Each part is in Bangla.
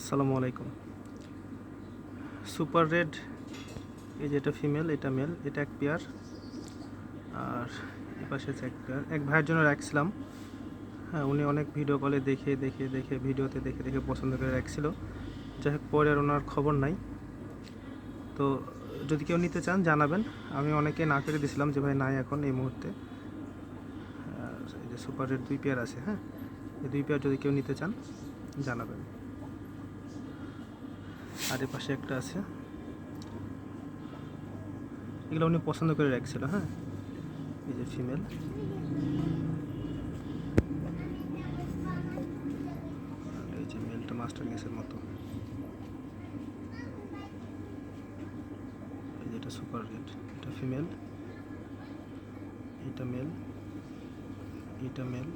আসসালামু আলাইকুম। সুপার রেড, এই যে এটা ফিমেল, এটা মেল, এটা এক পেয়ার, আর এ পাশে হচ্ছে এক পেয়ার। এক ভাইয়ের জন্য রাখছিলাম। হ্যাঁ, উনি অনেক ভিডিও কলে দেখে দেখে দেখে ভিডিওতে দেখে দেখে পছন্দ করে রাখছিল। যাই হোক, পরে আর ওনার খবর নাই। তো যদি কেউ নিতে চান জানাবেন। আমি অনেকে না করে দিয়েছিলাম যে ভাই নাই এখন এই মুহূর্তে। আর এই যে সুপার রেড 2 পেয়ার আছে। হ্যাঁ, এই 2 পেয়ার যদি কেউ নিতে চান জানাবেন। আর এ পাশে একটা আছে, এগুলো উনি পছন্দ করে রাখছিল। হ্যাঁ, এই যে ফিমেল, আর এই যে মেলটা মাস্টার গেসের মতো। এই যে এটা সুপার রেড, এটা ফিমেল, এটা মেল, এটা মেল,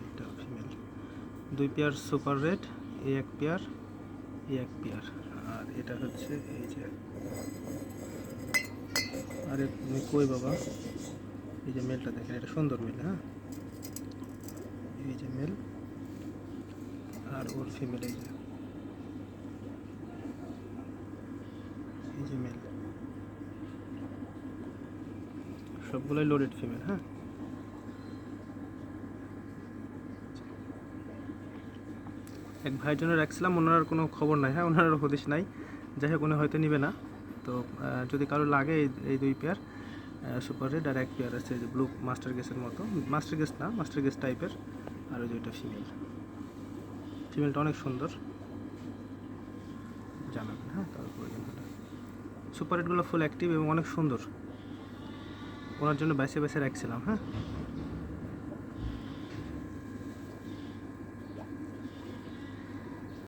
এটা ফিমেল। 2 পেয়ার সুপার রেড, এই এক পেয়ার, এই এক পেয়ার। আর এটা হচ্ছে এই যে, আরে তুমি কই বাবা, এই যে মেলটা দেখেন, এটা সুন্দর মেল। হ্যাঁ, এই যে মেল, আর ওর ফিমেল, এই যে মেল, সবগুলোই লোডেড ফিমেল। হ্যাঁ, এক ভাইয়ের জন্য রাখছিলাম, ওনার কোনো খবর নাই। হ্যাঁ, ওনার হদিশ নাই। যাই হোক, উনি হয়তো নিবে না। তো যদি কারো লাগে এই 2 পেয়ার সুপার রেড, আর এক পেয়ার আছে যে ব্লু মাস্টার গেসের মতো, মাস্টার গেস না, মাস্টার গেস টাইপের। আর ওই যে ওইটা ফিমেল, ফিমেলটা অনেক সুন্দর, জানাবেন। হ্যাঁ, কারো প্রয়োজন হলে। সুপার রেডগুলো ফুল অ্যাক্টিভ এবং অনেক সুন্দর, ওনার জন্য বেছে বেছে রাখছিলাম। হ্যাঁ।